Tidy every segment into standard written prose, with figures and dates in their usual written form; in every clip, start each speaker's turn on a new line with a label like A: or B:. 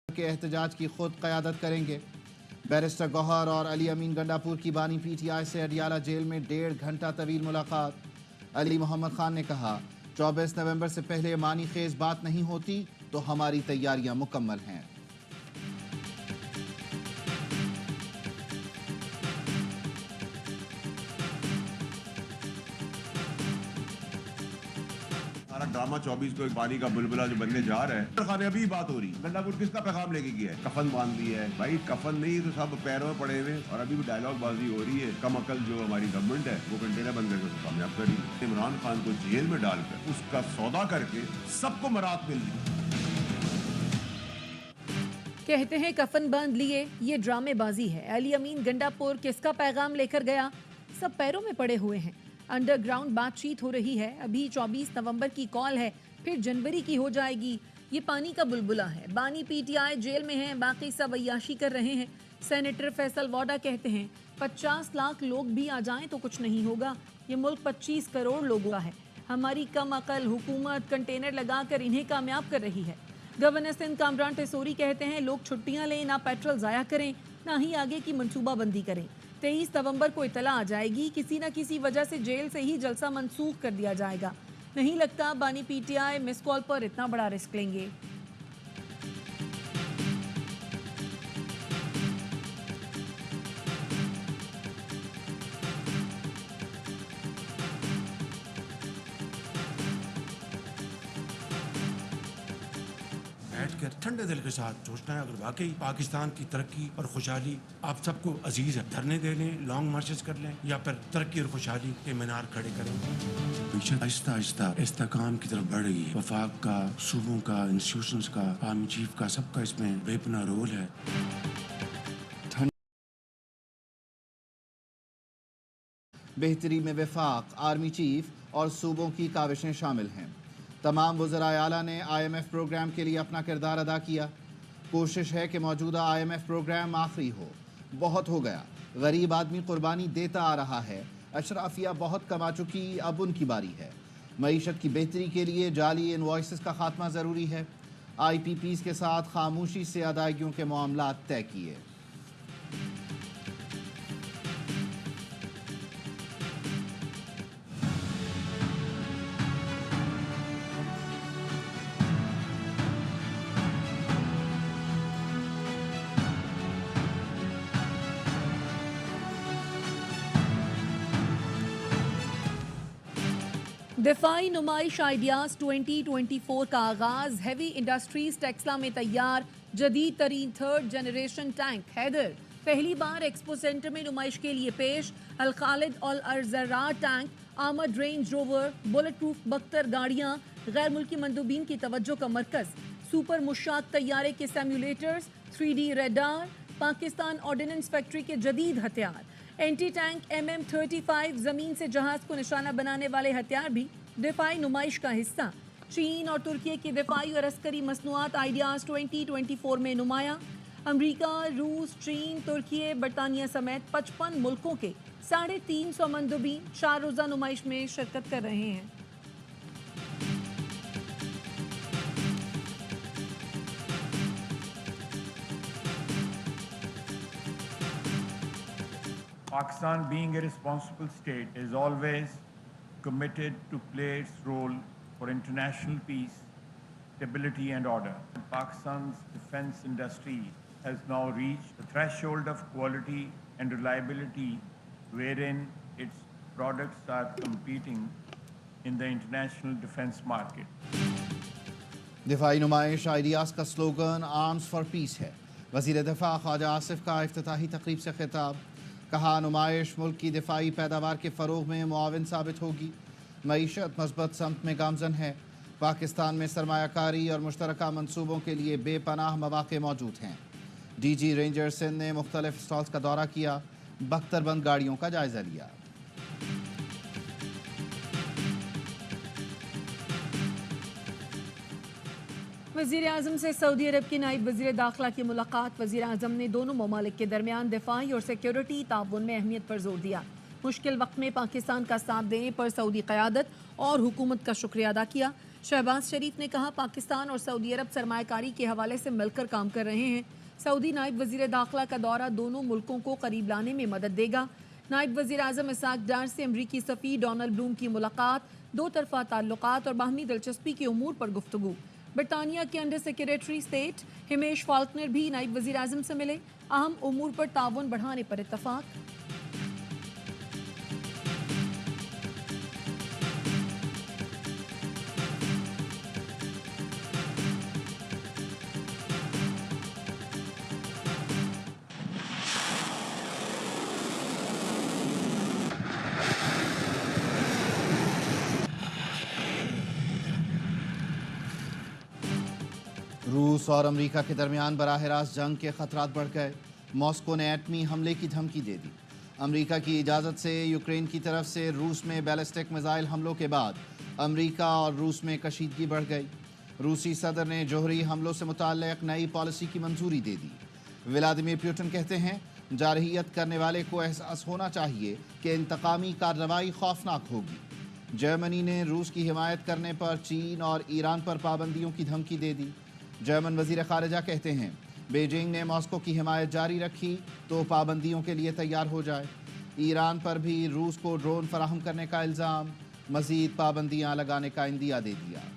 A: के एहतजाज की खुद क़यादत करेंगे। बैरिस्टर गौहर और अली अमीन गंडापुर की बानी पीटीआई से अडियाला जेल में 1.5 घंटा तवील मुलाकात। अली मोहम्मद खान ने कहा 24 नवंबर से पहले मानी खेज बात नहीं होती तो हमारी तैयारियां मुकम्मल हैं।
B: ड्रामा 24 को एक पानी का बुलबुला जो बनने जा रहा है, खाने अभी बात हो रही है। गंडापुर किसका पैगाम लेके गया है? कफन बांध लिया है भाई, कफन नहीं तो सब पैरों में पड़े हुए। और अभी भी डायलॉग बाजी हो रही है। कम अकल जो हमारी गवर्नमेंट है वो कंटेनर बंद करके उसको कामयाब कर रही है। इमरान खान को जेल में डालकर उसका सौदा करके सबको मरात मिल रही।
C: कहते हैं कफन बांध लिए, ये ड्रामेबाजी है। अली अमीन गंडापुर किसका पैगाम लेकर गया? सब पैरों में पड़े हुए हैं। अंडरग्राउंड बातचीत हो रही है। अभी 24 नवंबर की कॉल है, फिर जनवरी की हो जाएगी। ये पानी का बुलबुला है। बानी पीटीआई जेल में हैं, बाकी सब अय्याशी कर रहे हैं। सेनेटर फैसल वाडा कहते हैं 50 लाख लोग भी आ जाएं तो कुछ नहीं होगा। ये मुल्क 25 करोड़ लोगों का है। हमारी कम अकल हुकूमत कंटेनर लगाकर इन्हें कामयाब कर रही है। गवर्नर सिंध कामरान टेसोरी कहते हैं लोग छुट्टियां लें, ना पेट्रोल ज़ाया करें, ना ही आगे की मनसूबाबंदी करें। 23 नवंबर को इतला आ जाएगी, किसी न किसी वजह से जेल से ही जलसा मंसूख कर दिया जाएगा। नहीं लगता बानी पीटीआई मिस कॉल पर इतना बड़ा रिस्क लेंगे।
D: बैठकर ठंडे दिल के साथ सोचना है, अगर वाकई पाकिस्तान की तरक्की और खुशहाली आप सबको अजीज है, धरने दे लें, लॉन्ग मार्चेस कर लें, या फिर तरक्की और खुशहाली के मीनार खड़े करें। आहिस्ता आहिस्ता इस्तेकाम की तरफ बढ़ रही है। वफाक का, सूबों का, इंस्टीट्यूशंस का, आर्मी चीफ का, सबका इसमें बेपना रोल है।
A: बेहतरी में वफाक, आर्मी चीफ और सूबों की काविशें शामिल हैं। तमाम वज़राए आला ने IMF प्रोग्राम के लिए अपना किरदार अदा किया। कोशिश है कि मौजूदा IMF प्रोग्राम आखिरी हो। बहुत हो गया, गरीब आदमी कुर्बानी देता आ रहा है। अशराफिया बहुत कमा चुकी, अब उनकी बारी है। मईशत की बेहतरी के लिए जाली इनवॉइसेस का खात्मा ज़रूरी है। IPPs के साथ खामोशी से अदायगियों के मामलात तय किए।
C: दिफाई नुमाइश आइडियाज 2024 का आगाज। हैवी इंडस्ट्रीज टेक्सला में तैयार जदीद तरीन 3rd जनरेशन टैंक हैदर पहली बार एक्सपो सेंटर में नुमाइश के लिए पेश। अल खालिद और अरजरा टैंक, आमद रेंज रोवर, बुलेट प्रूफ बख्तर गाड़ियां, गैर मुल्की मंदूबीन की तवज्जो का मरकज। सुपर मुशाक तैयारे के सेम्युलेटर्स, 3D radar, Pakistan ordnance factory के जदीद हथियार, एंटी टैंक MM-35 जमीन से जहाज को निशाना बनाने वाले हथियार भी दिफाई नुमाइश का हिस्सा। चीन और तुर्की की दिफाई और अस्करी मसनूआत आइडियाज 2024 में नुमाया। अमरीका, रूस, चीन, तुर्की, बरतानिया समेत 55 मुल्कों के 350 मंदूबीन 4 रोज़ा नुमाइश में शिरकत कर रहे हैं।
E: Pakistan, being a responsible state, is always committed to play its role for international peace, stability and order. Pakistan's defense industry has now reached the threshold of quality and reliability wherein its products are competing in the international defense market.
A: दिफाई नुमाइश ideas का slogan arms for piece है। वज़ीर दिफा ख्वाजा आसिफ का इफ्तिताही तकरीब से खिताब। कहा नुमाइश मुल्क की दिफाई पैदावार के फ़रोग़ में मुआविन साबित होगी। मईशत मस्बत समत में गामजन है। पाकिस्तान में सरमायाकारी और मुश्तरका मनसूबों के लिए बेपनाह मौक़े मौजूद हैं। DG रेंजर सिंध ने मुख्तलिफ स्टॉल्स का दौरा किया, बख्तरबंद गाड़ियों का जायज़ा लिया।
C: वज़ीर आज़म से सऊदी अरब की नायब वज़ीर दाखिला की मुलाकात। वज़ीर आज़म ने दोनों ममालिक के दरमियान दिफाई और सिक्योरिटी ताउन में अहमियत पर जोर दिया। मुश्किल वक्त में पाकिस्तान का साथ देने पर सऊदी क़यादत और हुकूमत का शुक्रिया अदा किया। शहबाज शरीफ ने कहा पाकिस्तान और सऊदी अरब सरमायाकारी के हवाले से मिलकर काम कर रहे हैं। सऊदी नायब वजीर दाखिला का दौरा दोनों मुल्कों को करीब लाने में मदद देगा। नायब वजीर आजम इसाक डार से अमरीकी सफ़ीर डोनाल्ड ब्लूम की मुलाकात, दो तरफा ताल्लुकात और बाहमी दिलचस्पी के उमूर पर गुफ्तगू। बरतानिया के under secretary state Himesh Faulkner भी नायब वजीर आजम से मिले, अहम उमूर पर ताउन बढ़ाने पर इत्तफाक।
A: रूस और अमेरिका के दरमियान बराह रास्त जंग के खतरात बढ़ गए। मॉस्को ने एटमी हमले की धमकी दे दी। अमेरिका की इजाज़त से यूक्रेन की तरफ से रूस में बैलिस्टिक मिसाइल हमलों के बाद अमेरिका और रूस में कशीदगी बढ़ गई। रूसी सदर ने जोहरी हमलों से मुताल्लिक़ नई पॉलिसी की मंजूरी दे दी। व्लादिमीर पुतिन कहते हैं जारहियत करने वाले को एहसास होना चाहिए कि इंतकामी कार्रवाई खौफनाक होगी। जर्मनी ने रूस की हिमायत करने पर चीन और ईरान पर पाबंदियों की धमकी दे दी। जर्मन वजीर खारजा कहते हैं बीजिंग ने मॉस्को की हिमायत जारी रखी तो पाबंदियों के लिए तैयार हो जाए। ईरान पर भी रूस को ड्रोन फराहम करने का इल्ज़ाम, मज़ीद पाबंदियां लगाने का इंदिया दे दिया।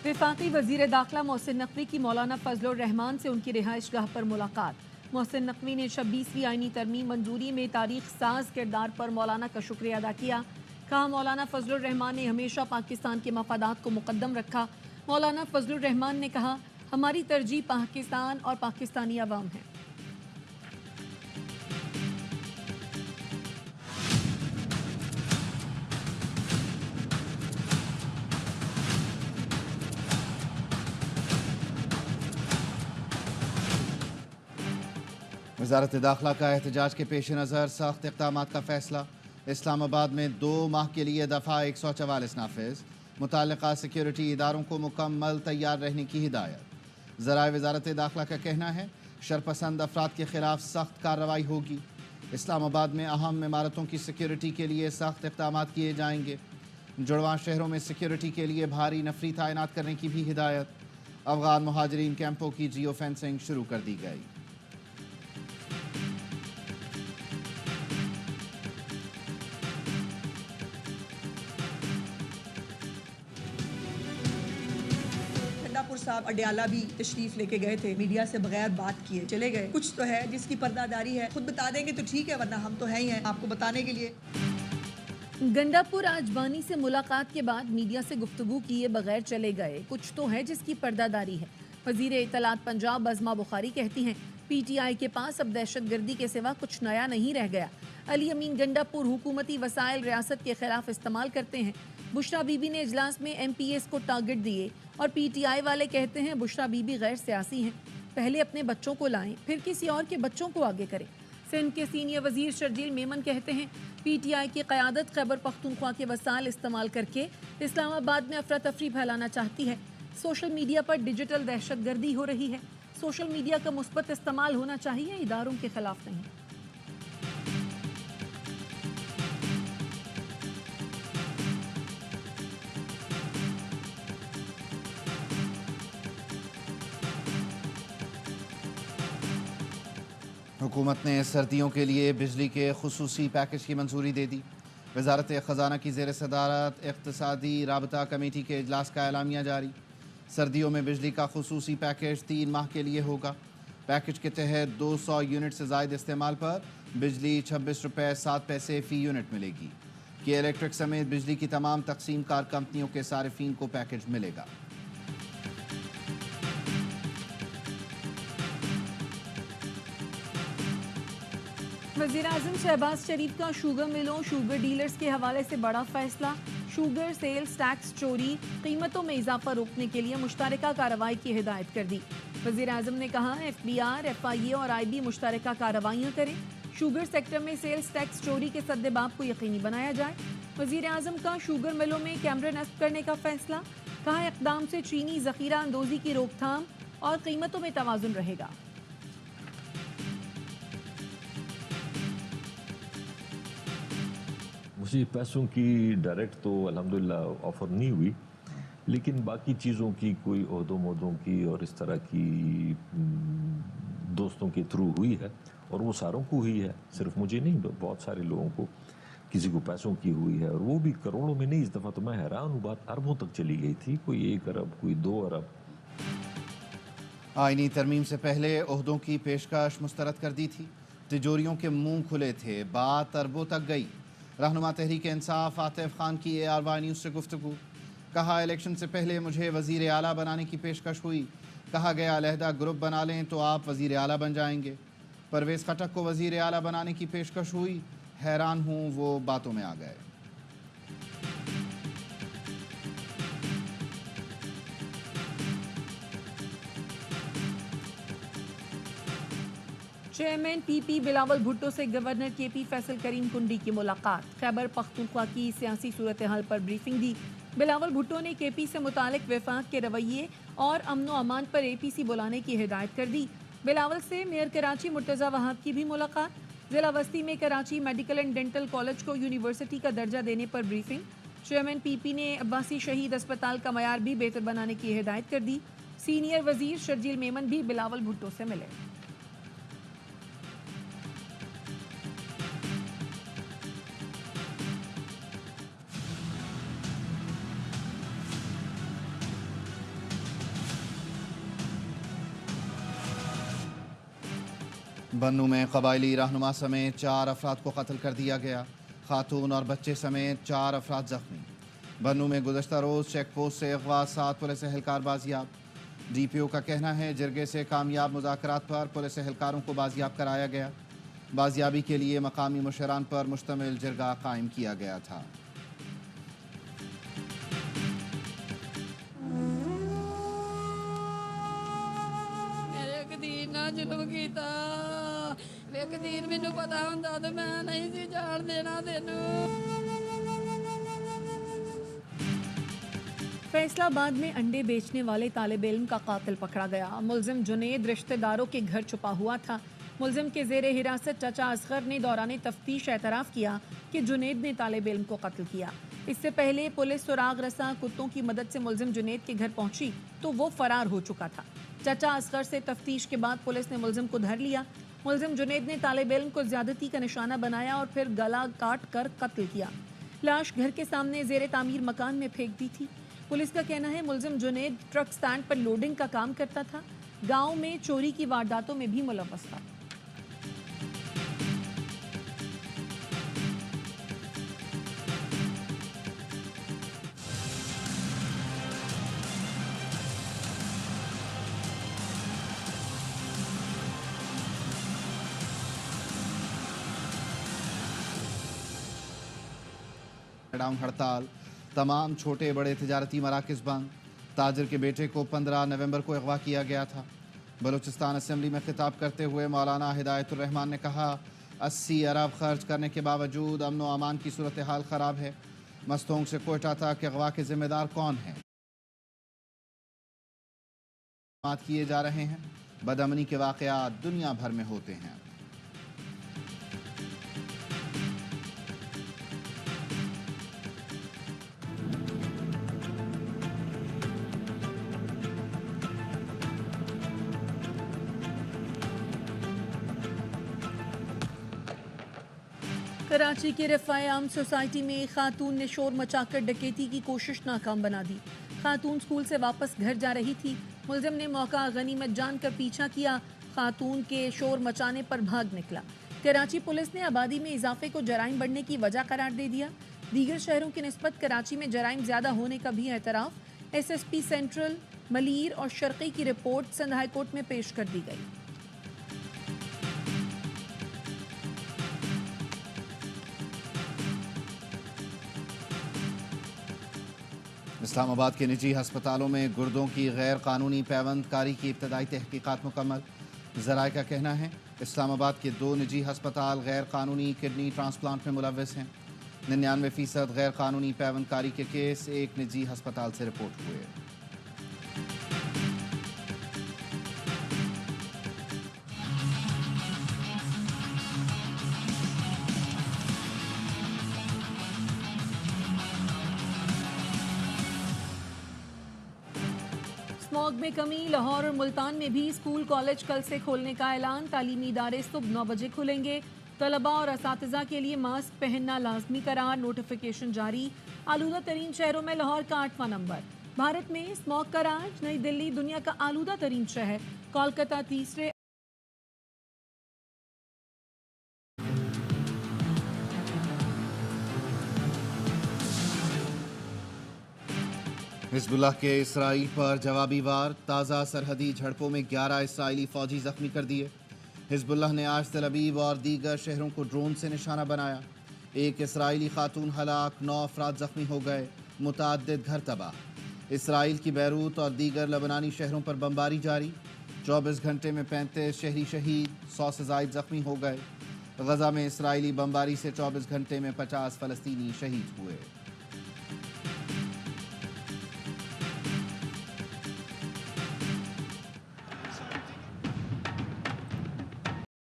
C: वफाकी वजीर दाखिला मोहसिन नकवी की मौलाना फजलुर रहमान से उनकी रिहाइश गाह पर मुलाकात। मोहसिन नकवी ने 26वीं आईनी तरमीम मंजूरी में तारीख साज किरदार पर मौलाना का शुक्रिया अदा किया। कहा मौलाना फजलुर रहमान ने हमेशा पाकिस्तान के मफादात को मुकद्दम रखा। मौलाना फजलुर रहमान ने कहा हमारी तरजीह पाकिस्तान और पाकिस्तानी अवाम है।
A: वज़ारत दाखिला का एहतजाज के पेश नज़र सख्त इक़दामात का फ़ैसला। इस्लामाबाद में 2 माह के लिए दफ़ा 144 नाफिज। मुताल्लिक़ा सिक्योरिटी इदारों को मुकम्मल तैयार रहने की हिदायत। ज़राए वज़ारत दाखिला का कहना है शरपसंद अफराद के ख़िलाफ़ सख्त कार्रवाई होगी। इस्लामाबाद में अहम इमारतों की सिक्योरिटी के लिए सख्त इक़दामात किए जाएंगे। जुड़वां शहरों में सिक्योरिटी के लिए भारी नफरी तैनात करने की भी हिदायत। अफ़गान मुहाजिरीन कैंपों की जियो फेंसिंग शुरू कर दी गई।
F: साहब अडयाला भी तशरीफ लेके गए थे, मीडिया से बगैर बात किए चले गए। कुछ तो है जिसकी पर्दादारी है, खुद बता देंगे तो ठीक है, वरना हम तो हैं ही हैं आपको बताने के लिए।
C: गंडापुर आजबानी से मुलाकात के बाद मीडिया से गुफ्तगू किए बगैर चले गए। कुछ तो है जिसकी पर्दादारी है। वजीर इत्तलात पंजाब अज़मा बुखारी कहती हैं PTI के पास अब दहशतगर्दी के सिवा कुछ नया नहीं रह गया। अली अमीन गंडापुर हुकूमती वसाइल रियासत के खिलाफ इस्तेमाल करते हैं। बुशरा बीबी ने इजलास में MPs को टारगेट दिए और PTI वाले कहते हैं बुशरा बीबी गैर सियासी हैं, पहले अपने बच्चों को लाएं फिर किसी और के बच्चों को आगे करें। सिंध के सीनियर वजीर शर्जील मेमन कहते हैं PTI की क़यादत खैबर पख्तूनख्वा के वसाइल इस्तेमाल करके इस्लामाबाद में अफरा तफरी फैलाना चाहती है। सोशल मीडिया पर डिजिटल दहशतगर्दी हो रही है। सोशल मीडिया का मुस्बत इस्तेमाल होना चाहिए, इदारों के खिलाफ नहीं।
A: हुकूमत ने सर्दियों के लिए बिजली के खुसूसी पैकेज की मंजूरी दे दी। वजारत ख़जाना की ज़ेर सदारत इक़्तिसादी राबता कमेटी के इजलास का एलामिया जारी। सर्दियों में बिजली का खुसूसी पैकेज 3 माह के लिए होगा। पैकेज के तहत 200 यूनिट से ज़ायद इस्तेमाल पर बिजली 26 रुपये 7 पैसे फ़ी यूनिट मिलेगी। के इलेक्ट्रिक समेत बिजली की तमाम तकसीम कार कंपनियों के सारिफीन को पैकेज मिलेगा।
C: वज़ीर-ए-आज़म शहबाज शरीफ का शुगर मिलों शुगर डीलर्स के हवाले से बड़ा फैसला। शुगर सेल्स टैक्स चोरी, कीमतों में इजाफा रोकने के लिए मुश्तरका कार्रवाई की हिदायत कर दी। वज़ीर-ए-आज़म ने कहा FBR, FIA और IB मुश्तरका कार्रवाइयाँ करें। शुगर सेक्टर में सेल्स टैक्स चोरी के सद्देबाब को यकीनी बनाया जाए। वज़ीर-ए-आज़म का शुगर मिलों में कैमरे नस्ब करने का फैसला। कहा इक़दाम से चीनी ज़ख़ीरा अंदोज़ी की रोकथाम और कीमतों में तवाज़ुन रहेगा।
G: मुझे पैसों की डायरेक्ट तो अल्हम्दुलिल्लाह ऑफ़र नहीं हुई, लेकिन बाकी चीज़ों की कोई ओहदों-मोहदों की और इस तरह की दोस्तों के थ्रू हुई है, और वो सारों को हुई है, सिर्फ मुझे नहीं, बहुत सारे लोगों को, किसी को पैसों की हुई है, और वो भी करोड़ों में नहीं। इस दफ़ा तो मैं हैरान हूँ, बात अरबों तक चली गई थी, कोई 1 अरब, कोई 2 अरब।
A: आईनी तरमीम से पहले ओहदों की पेशकश मुस्तरद कर दी थी, तिजोरियों के मुंह खुले थे, बात अरबों तक गई। रहनुमा तहरीक इंसाफ आतिफ खान की ARY न्यूज़ से गुफ्तगू। कहा इलेक्शन से पहले मुझे वज़ीर आला बनाने की पेशकश हुई, कहा गया अलहदा ग्रुप बना लें तो आप वज़ीर आला बन जाएंगे। परवेज़ खटक को वज़ीर आला बनाने की पेशकश हुई, हैरान हूँ वो बातों में आ गए।
C: चेयरमैन PP बिलावल भुट्टो से गवर्नर KP फैसल करीम कुंडी की मुलाकात। खैबर पख्तूनख्वा की सियासी सूरत हाल पर ब्रीफिंग दी। बिलावल भुट्टो ने KP से मुतालिक वफाक के रवैये और अमनो अमान पर APC बुलाने की हिदायत कर दी। बिलावल से मेयर कराची मुर्तज़ा वहाब की भी मुलाकात। जिला वस्ती में Karachi medical and dental college को यूनिवर्सिटी का दर्जा देने पर ब्रीफिंग। चेयरमैन PP ने अब्बासी शहीद अस्पताल का मयार भी बेहतर बनाने की हिदायत कर दी। सीनियर वजीर शर्जील मेमन भी बिलावल भुट्टो से मिले।
A: बन्नू में कबायली रहनुमा समेत 4 अफराद को कत्ल कर दिया गया। खातून और बच्चे समेत 4 अफराद जख्मी। बन्नू में गुज़श्ता रोज़ चेक पोस्ट से अगवा 7 पुलिस एहलकार बाजियाब। DPO का कहना है जिरगे से कामयाब मुज़ाकरात पर पुलिस एहलकारों को बाजियाब कराया गया। बाजियाबी के लिए मकामी मुशरान पर मुश्तमिल जिरगा कायम किया गया था।
H: जुल्म कीता यकीन मैनू पता हुंदा ते मैं नहीं सी जान देना तेनू।
C: फैसलाबाद में अंडे बेचने वाले तालिब इल्म का कातिल पकड़ा गया। मुलजिम जुनेद रिश्तेदारों के घर छुपा हुआ था। मुलजिम के जेर हिरासत चाचा असगर ने दौरान तफ्तीश एतराफ़ किया कि जुनेद ने तालिब इल्म को कत्ल किया। इससे पहले पुलिस सुराग रसा कुत्तों की मदद से मुलजिम जुनेद के घर पहुंची तो वो फरार हो चुका था। चाचा असगर से तफ्तीश के बाद पुलिस ने मुलजिम को धर लिया। मुलजिम जुनेद ने तालिब इल्म को ज्यादती का निशाना बनाया और फिर गला काट कर कत्ल किया। लाश घर के सामने जेर तामीर मकान में फेंक दी थी। पुलिस का कहना है मुलजिम जुनेद ट्रक स्टैंड पर लोडिंग का काम करता था। गांव में चोरी की वारदातों में भी मुलव्वस था।
A: डाउन हड़ताल, तमाम छोटे बड़े तिजारती मराकज़ बंद। ताजिर के बेटे को 15 नवंबर को अगवा किया गया था। बलूचिस्तान असम्बली में खिताब करते हुए मौलाना हिदायतुर रहमान ने कहा 80 अरब खर्च करने के बावजूद अमन व अमान की सूरत हाल ख़राब है। मस्तोंग से कोयटा तक अगवा के ज़िम्मेदार कौन हैं? बात किए जा रहे हैं। बदअमनी के वाक़यात दुनिया भर में होते हैं।
C: कराची के रफ़ाए आम सोसाइटी में खातून ने शोर मचाकर डकैती की कोशिश नाकाम बना दी। खातून स्कूल से वापस घर जा रही थी। मुलजिम ने मौका गनीमत जानकर पीछा किया। खातून के शोर मचाने पर भाग निकला। कराची पुलिस ने आबादी में इजाफे को जराइम बढ़ने की वजह करार दे दिया। दीगर शहरों की निस्बत कराची में जराइम ज़्यादा होने का भी एतराफ़। SSP सेंट्रल, मलीर और शर्क़ी की रिपोर्ट सिंध हाई कोर्ट में पेश कर दी गई।
A: इस्लामाबाद के निजी हस्पतालों में गुर्दों की गैर कानूनी पैवंदकारी की इब्तदाई तहकीकात मुकम्मल। ज़राए का कहना है इस्लामाबाद के 2 निजी हस्पताल गैर कानूनी किडनी ट्रांसप्लांट में मुलव्वस हैं। 99% गैर कानूनी पैवंदकारी के केस एक निजी हस्पताल से रिपोर्ट हुए।
C: स्मॉग में कमी, लाहौर और मुल्तान में भी स्कूल कॉलेज कल से खोलने का ऐलान। तालीमी इदारे सुबह 9 बजे खुलेंगे। तलबा और असातिज़ा के लिए मास्क पहनना लाजमी करार, नोटिफिकेशन जारी। आलूदा तरीन शहरों में लाहौर का 8वां नंबर। भारत में स्मॉग का राज, नई दिल्ली दुनिया का आलूदा तरीन शहर, कोलकाता तीसरे।
A: हिजबुल्लाह के इसराइल पर जवाबी वार, ताज़ा सरहदी झड़पों में 11 इसराइली फौजी जख्मी कर दिए। हिजबुल्लाह ने आज तल अवीव और दीगर शहरों को ड्रोन से निशाना बनाया। एक इसराइली खातून हलाक, 9 अफराद जख्मी हो गए, मुतअद्दिद घर तबाह। इसराइल की बैरूत और दीगर लबनानी शहरों पर बमबारी जारी। 24 घंटे में 35 शहरी शहीद, 100 से ज़ायद जख्मी हो गए। गजा में इसराइली बमबारी से 24 घंटे में 50 फ़लस्तीनी शहीद हुए।